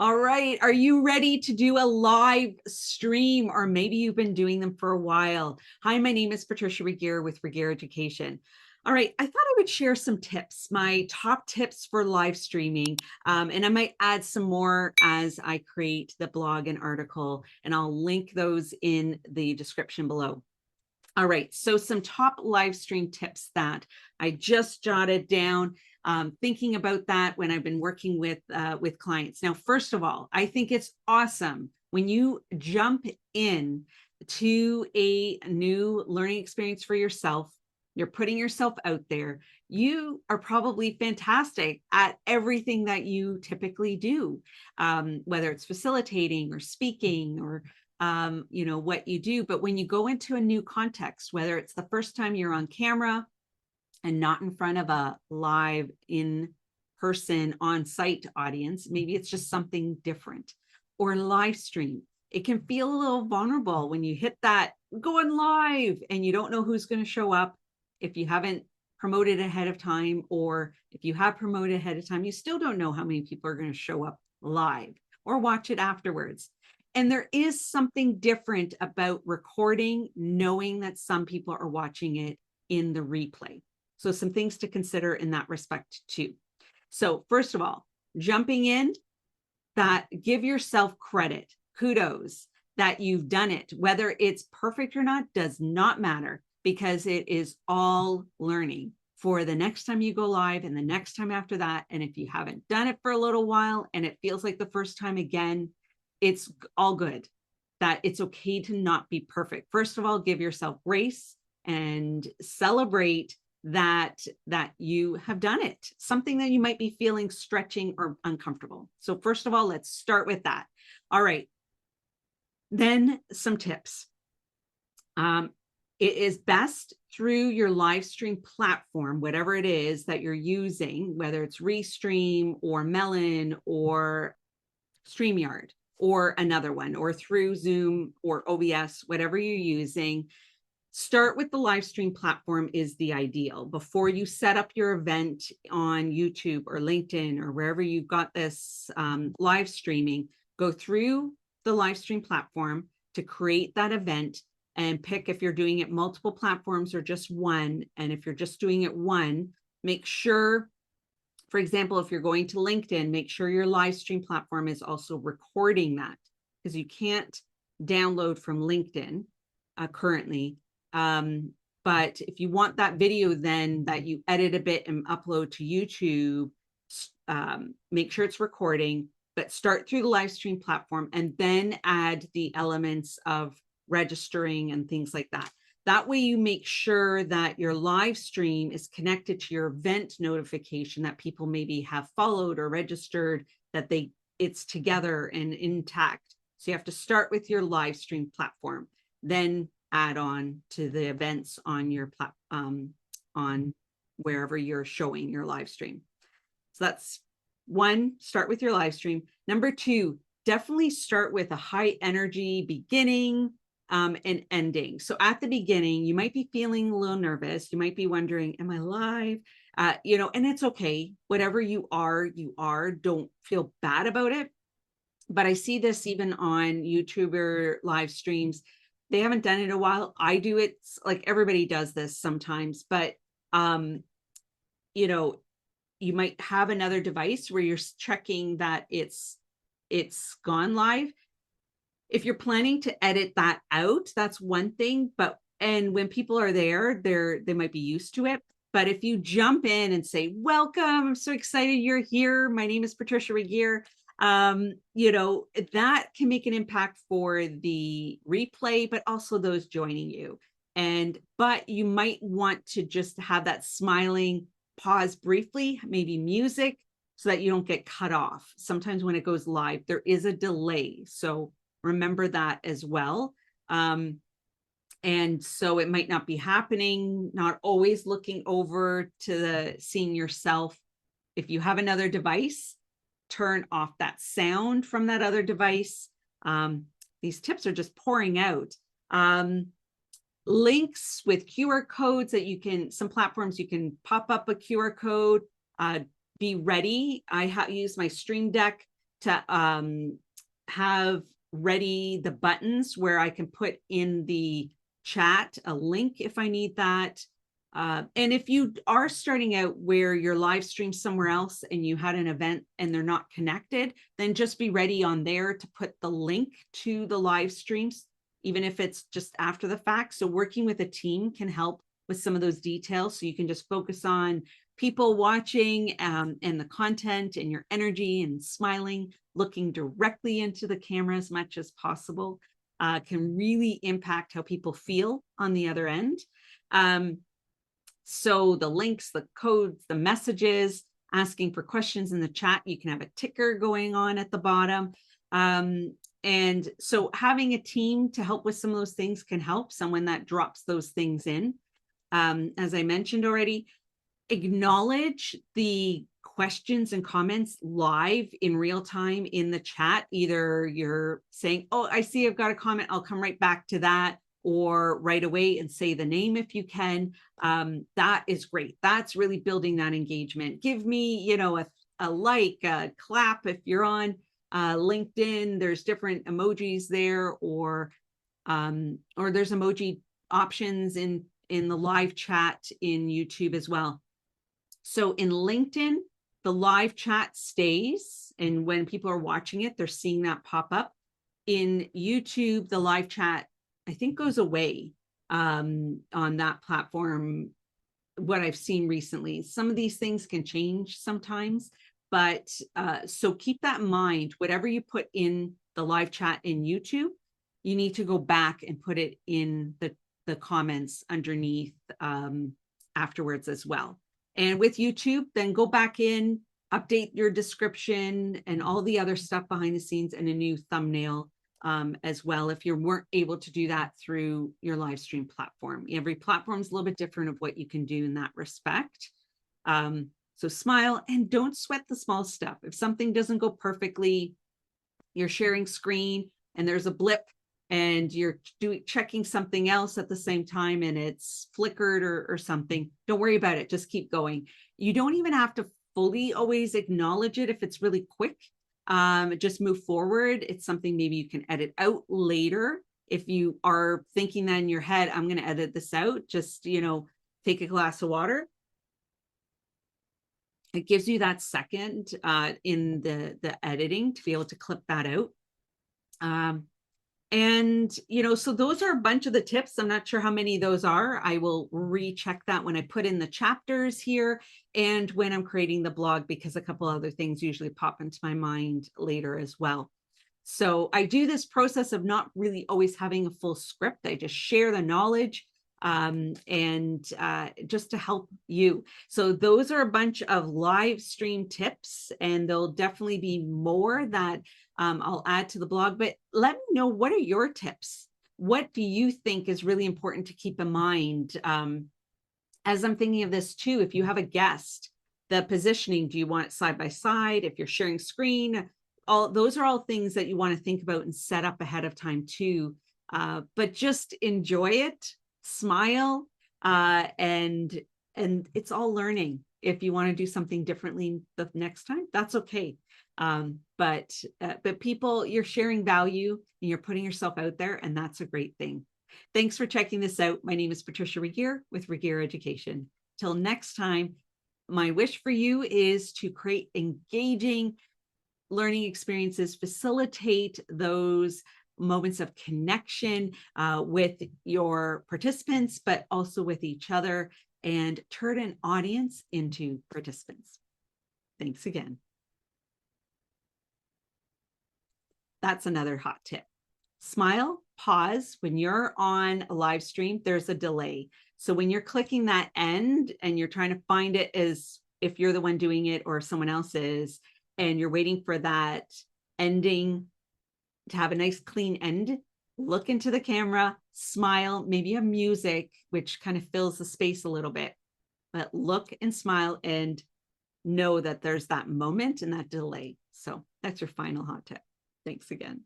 All right. Are you ready to do a live stream? Or maybe you've been doing them for a while. Hi, my name is Patricia Regier with Regier Education. All right, I thought I would share some tips, my top tips for live streaming, and I might add some more as I create the blog and article, and I'll link those in the description below. All right, so some top live stream tips that I just jotted down, thinking about that when I've been working with clients. Now, first of all, I think it's awesome when you jump in to a new learning experience for yourself. You're putting yourself out there. You are probably fantastic at everything that you typically do, whether it's facilitating or speaking or what you do. But when you go into a new context, whether it's the first time you're on camera and not in front of a live in-person on-site audience, maybe it's just something different, or live stream. It can feel a little vulnerable when you hit that going live and you don't know who's going to show up. If you haven't promoted ahead of time, or if you have promoted ahead of time, you still don't know how many people are going to show up live or watch it afterwards. And there is something different about recording, knowing that some people are watching it in the replay. So some things to consider in that respect too. So first of all, jumping in, that give yourself credit, kudos that you've done it. Whether it's perfect or not does not matter, because it is all learning for the next time you go live and the next time after that. And if you haven't done it for a little while and it feels like the first time again, it's all good. That it's okay to not be perfect. First of all, give yourself grace and celebrate that you have done it, something that you might be feeling stretching or uncomfortable. So first of all, let's start with that. All right. Then some tips. It is best through your live stream platform, whatever it is that you're using, whether it's Restream or Melon or StreamYard or another one, or through Zoom or OBS, whatever you're using. Start with the live stream platform is the ideal. Before you set up your event on YouTube or LinkedIn or wherever you've got this live streaming, go through the live stream platform to create that event and pick if you're doing it multiple platforms or just one. And if you're just doing it one, make sure, for example, if you're going to LinkedIn, make sure your live stream platform is also recording that, because you can't download from LinkedIn currently. But if you want that video then that you edit a bit and upload to YouTube, make sure it's recording, but start through the live stream platform and then add the elements of registering and things like that. That way you make sure that your live stream is connected to your event notification that people maybe have followed or registered, that it's together and intact. So you have to start with your live stream platform, then add on to the events on your on wherever you're showing your live stream. So that's one, start with your live stream. Number two, definitely start with a high energy beginning and ending. So at the beginning, you might be feeling a little nervous. You might be wondering, am I live? And it's okay. Whatever you are, don't feel bad about it. But I see this even on YouTuber live streams. They haven't done it in a while. I do it, like everybody does this sometimes, but you might have another device where you're checking that it's gone live. If you're planning to edit that out, that's one thing. And when people are there, they might be used to it. But if you jump in and say, welcome, I'm so excited you're here. My name is Patricia Regier. That can make an impact for the replay, but also those joining you. But you might want to just have that smiling pause briefly, maybe music, so that you don't get cut off. Sometimes when it goes live, there is a delay. So remember that as well. And so it might not be happening, not always looking over to seeing yourself. If you have another device, turn off that sound from that other device. These tips are just pouring out. Links with QR codes that some platforms you can pop up a QR code, be ready. I use my Stream Deck to have ready the buttons where I can put in the chat a link if I need that. And if you are starting out where you're live streamed somewhere else and you had an event and they're not connected, then just be ready on there to put the link to the live streams, even if it's just after the fact. So working with a team can help with some of those details. So you can just focus on people watching and the content and your energy and smiling, looking directly into the camera as much as possible can really impact how people feel on the other end. So the links, the codes, the messages, asking for questions in the chat, you can have a ticker going on at the bottom. And so having a team to help with some of those things can help, someone that drops those things in. As I mentioned already, acknowledge the questions and comments live in real time in the chat. Either you're saying, oh, I see I've got a comment, I'll come right back to that, or right away and say the name if you can. That is great. That's really building that engagement. Give me, you know, a like, a clap if you're on LinkedIn. There's different emojis there, or there's emoji options in the live chat in YouTube as well. So in LinkedIn, the live chat stays, and when people are watching it, they're seeing that pop up. In YouTube, the live chat, I think, goes away on that platform, what I've seen recently. Some of these things can change sometimes, but so keep that in mind. Whatever you put in the live chat in YouTube, you need to go back and put it in the comments underneath afterwards as well. And with YouTube, then go back in, update your description and all the other stuff behind the scenes, and a new thumbnail as well, if you weren't able to do that through your live stream platform. Every platform is a little bit different of what you can do in that respect. So smile and don't sweat the small stuff. If something doesn't go perfectly, you're sharing screen and there's a blip and you're checking something else at the same time and it's flickered or something, don't worry about it. Just keep going. You don't even have to fully always acknowledge it if it's really quick. Just move forward. It's something maybe you can edit out later. If you are thinking that in your head, I'm going to edit this out, just, you know, take a glass of water. It gives you that second in the editing to be able to clip that out. And, you know, so those are a bunch of the tips. I'm not sure how many of those are. I will recheck that when I put in the chapters here and when I'm creating the blog, because a couple other things usually pop into my mind later as well. So I do this process of not really always having a full script. I just share the knowledge just to help you. So those are a bunch of live stream tips, and there'll definitely be more that I'll add to the blog, but let me know, what are your tips? What do you think is really important to keep in mind? As I'm thinking of this too, if you have a guest, the positioning, do you want it side by side? If you're sharing screen, those are all things that you want to think about and set up ahead of time too. But just enjoy it, smile, and it's all learning. If you want to do something differently the next time, that's okay. But people, you're sharing value and you're putting yourself out there, and that's a great thing. Thanks for checking this out. My name is Patricia Regier with Regier Education. Till next time, my wish for you is to create engaging learning experiences, facilitate those moments of connection with your participants, but also with each other, and turn an audience into participants. Thanks again. That's another hot tip. Smile, pause. When you're on a live stream, there's a delay. So when you're clicking that end and you're trying to find it, as if you're the one doing it or someone else is, and you're waiting for that ending to have a nice clean end, look into the camera, smile, maybe have music, which kind of fills the space a little bit, but look and smile and know that there's that moment and that delay. So that's your final hot tip. Thanks again.